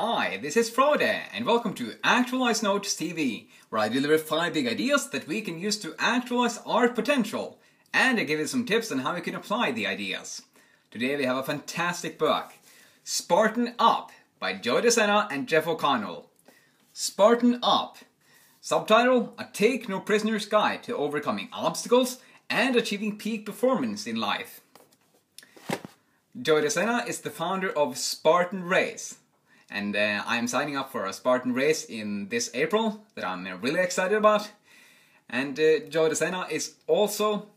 Hi, this is Frode, and welcome to Actualize Notes TV, where I deliver 5 big ideas that we can use to actualize our potential, and I give you some tips on how you can apply the ideas. Today we have a fantastic book, Spartan Up, by Sena and Jeff O'Connell. Spartan Up. Subtitle, A Take No Prisoner's Guide to Overcoming Obstacles and Achieving Peak Performance in Life. Sena is the founder of Spartan Race. And I'm signing up for a Spartan race in this April that I'm really excited about. And Sena is also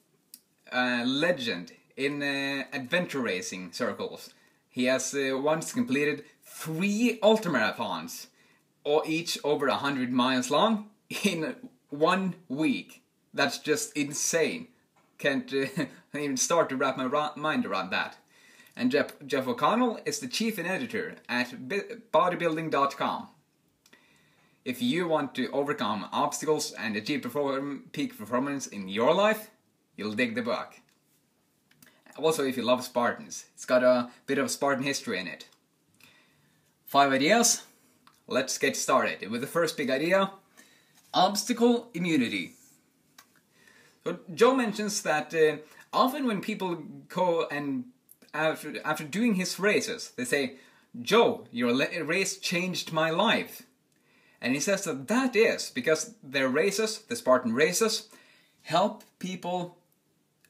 a legend in adventure racing circles. He has once completed 3 ultramarathons, each over 100 miles long, in 1 week. That's just insane. Can't even start to wrap my mind around that. And Jeff O'Connell is the chief and editor at bodybuilding.com. If you want to overcome obstacles and achieve peak performance in your life, you'll dig the book. Also, if you love Spartans, it's got a bit of Spartan history in it. 5 ideas. Let's get started with the first big idea, obstacle immunity. So Joe mentions that often when people go and after doing his races, they say, "Joe, your race changed my life." And he says that is because their races, the Spartan races, help people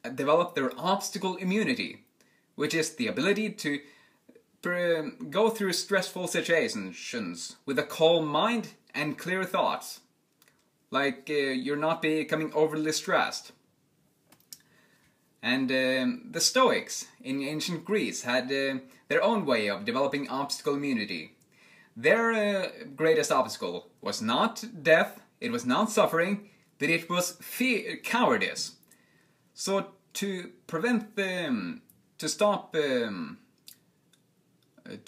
develop their obstacle immunity, which is the ability to go through stressful situations with a calm mind and clear thoughts. Like you're not becoming overly stressed. And the Stoics in ancient Greece had their own way of developing obstacle immunity. Their greatest obstacle was not death, it was not suffering, but it was cowardice. So to prevent them, to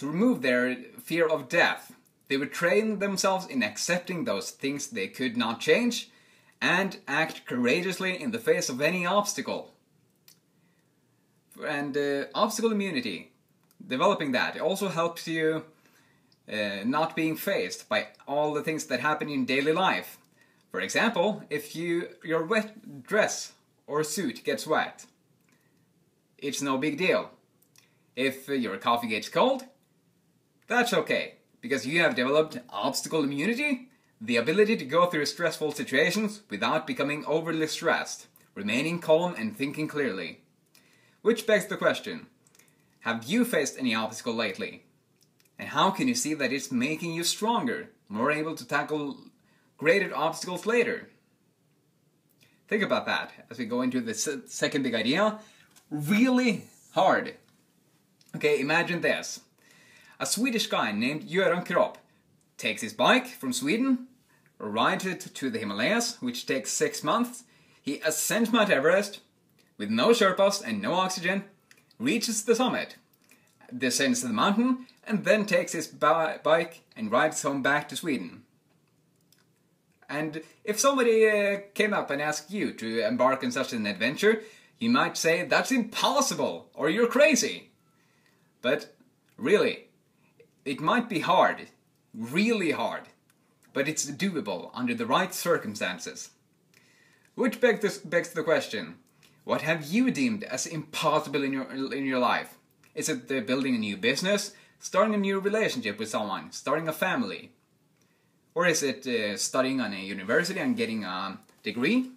remove their fear of death, they would train themselves in accepting those things they could not change and act courageously in the face of any obstacle. And obstacle immunity, developing that, also helps you not being faced by all the things that happen in daily life. For example, if your wet dress or suit gets wet, it's no big deal. If your coffee gets cold, that's okay, because you have developed obstacle immunity, the ability to go through stressful situations without becoming overly stressed, remaining calm and thinking clearly. Which begs the question, have you faced any obstacle lately? And how can you see that it's making you stronger, more able to tackle greater obstacles later? Think about that as we go into the second big idea, really hard. Okay, imagine this. A Swedish guy named Göran Kropp takes his bike from Sweden, rides it to the Himalayas, which takes 6 months. He ascends Mount Everest with no Sherpas and no oxygen, reaches the summit, descends the mountain, and then takes his bike and rides home back to Sweden. And if somebody came up and asked you to embark on such an adventure, you might say, "That's impossible," or "You're crazy." But really, it might be hard, really hard, but it's doable under the right circumstances. Which begs the question, what have you deemed as impossible in your life? Is it building a new business, starting a new relationship with someone, starting a family? Or is it studying on a university and getting a degree?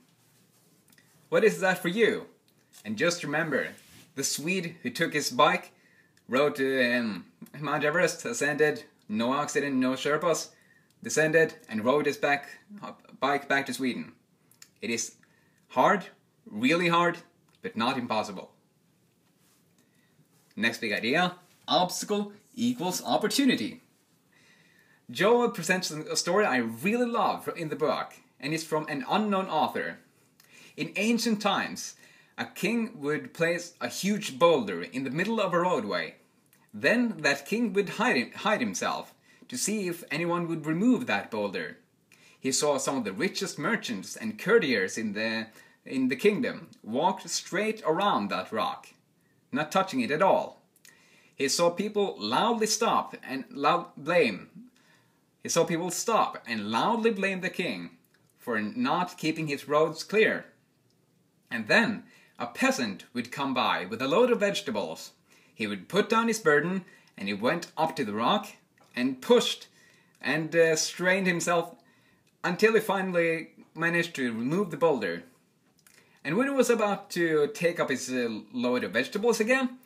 What is that for you? And just remember, the Swede who took his bike, rode to Mount Everest, ascended, no oxygen, no Sherpas, descended and rode his bike back to Sweden. It is hard, really hard, but not impossible. Next big idea, obstacle equals opportunity. Joe presents a story I really love in the book, and it's from an unknown author. In ancient times, a king would place a huge boulder in the middle of a roadway. Then that king would hide himself to see if anyone would remove that boulder. He saw some of the richest merchants and courtiers in the kingdom walked straight around that rock, not touching it at all. He saw people loudly stop and blame. He saw people stop and loudly blame the king for not keeping his roads clear. And then a peasant would come by with a load of vegetables. He would put down his burden and he went up to the rock and pushed and strained himself until he finally managed to remove the boulder. And when he was about to take up his load of vegetables again,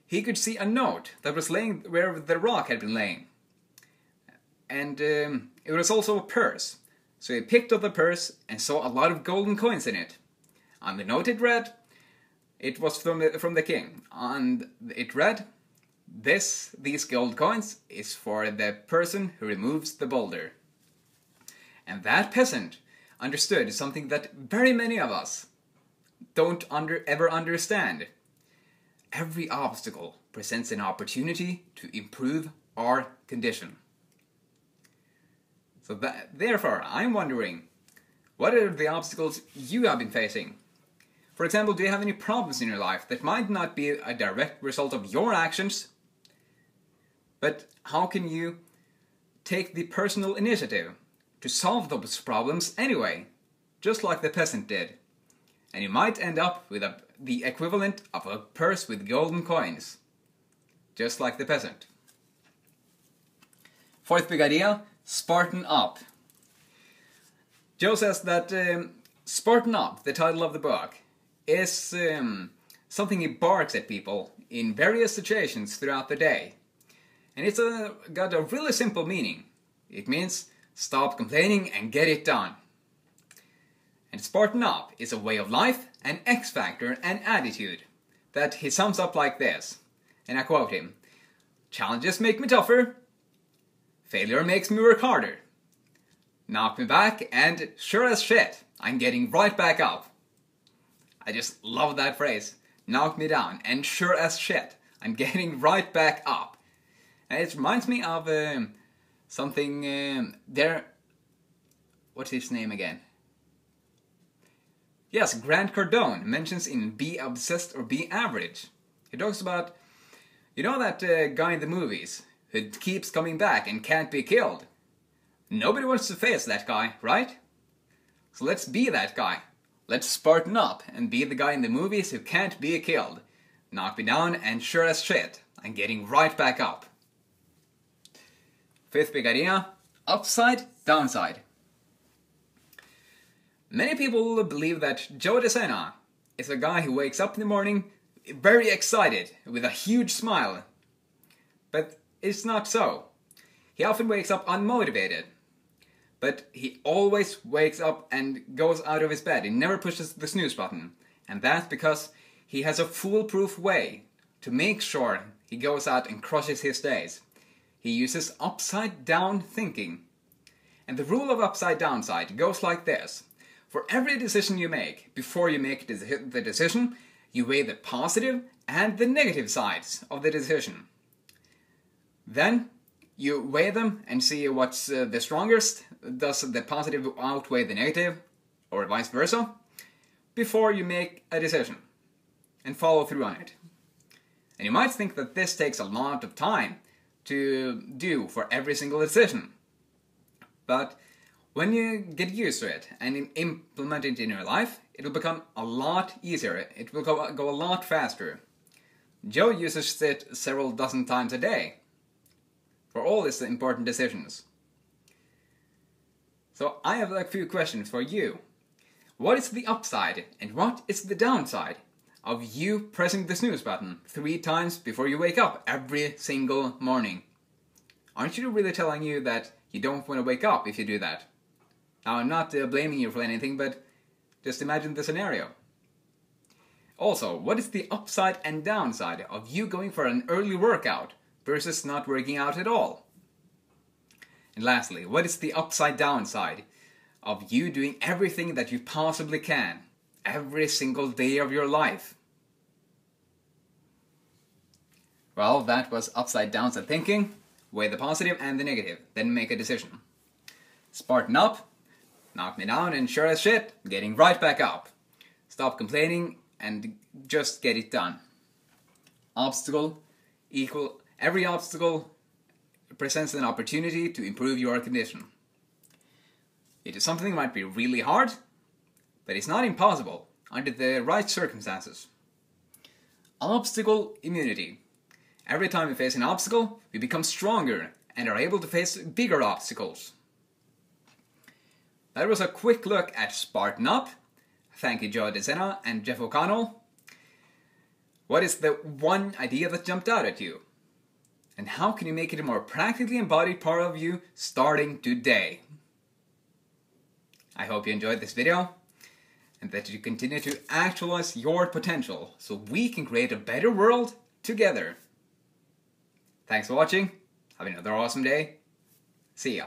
he could see a note that was laying where the rock had been laying. And it was also a purse. So he picked up the purse and saw a lot of golden coins in it. On the note it read, it was from the king, and it read, these gold coins is for the person who removes the boulder. And that peasant understood something that very many of us don't ever understand. Every obstacle presents an opportunity to improve our condition. So therefore, I'm wondering, what are the obstacles you have been facing? For example, do you have any problems in your life that might not be a direct result of your actions? But how can you take the personal initiative to solve those problems anyway, just like the peasant did? And you might end up with the equivalent of a purse with golden coins, just like the peasant. Fourth big idea, Spartan Up. Joe says that Spartan Up, the title of the book, is something he barks at people in various situations throughout the day. And it's got a really simple meaning. It means stop complaining and get it done. And Spartan Up is a way of life, an X factor, and attitude that he sums up like this. And I quote him, "Challenges make me tougher. Failure makes me work harder. Knock me back and sure as shit, I'm getting right back up." I just love that phrase. Knock me down and sure as shit, I'm getting right back up. And it reminds me of something there. What's his name again? Yes, Grant Cardone mentions in Be Obsessed or Be Average. He talks about, you know that guy in the movies who keeps coming back and can't be killed? Nobody wants to face that guy, right? So let's be that guy. Let's Spartan up and be the guy in the movies who can't be killed. Knock me down and sure as shit, I'm getting right back up. Fifth big idea, upside, downside. Many people believe that Joe Sena is a guy who wakes up in the morning very excited with a huge smile. But it's not so. He often wakes up unmotivated. But he always wakes up and goes out of his bed. He never pushes the snooze button. And that's because he has a foolproof way to make sure he goes out and crushes his days. He uses upside down thinking. And the rule of upside downside goes like this. For every decision you make, before you make the decision, you weigh the positive and the negative sides of the decision. Then you weigh them and see what's the strongest. Does the positive outweigh the negative, or vice versa, before you make a decision and follow through on it. And you might think that this takes a lot of time to do for every single decision. But when you get used to it and implement it in your life, it will become a lot easier. It will go a lot faster. Joe uses it several dozen times a day for all his important decisions. So I have a few questions for you. What is the upside and what is the downside of you pressing the snooze button 3 times before you wake up every single morning? Aren't you really telling you that you don't want to wake up if you do that? Now, I'm not blaming you for anything, but just imagine the scenario. Also, what is the upside and downside of you going for an early workout versus not working out at all? And lastly, what is the upside downside of you doing everything that you possibly can every single day of your life? Well, that was upside downside thinking. Weigh the positive and the negative, then make a decision. Spartan up, knock me down and sure as shit, getting right back up. Stop complaining and just get it done. Obstacle, equal every obstacle presents an opportunity to improve your condition. It is something that might be really hard, but it's not impossible under the right circumstances. Obstacle immunity. Every time we face an obstacle, we become stronger and are able to face bigger obstacles. That was a quick look at Spartan Up. Thank you, Sena and Jeff O'Connell. What is the one idea that jumped out at you? And how can you make it a more practically embodied part of you starting today? I hope you enjoyed this video and that you continue to actualize your potential so we can create a better world together. Thanks for watching. Have another awesome day. See ya.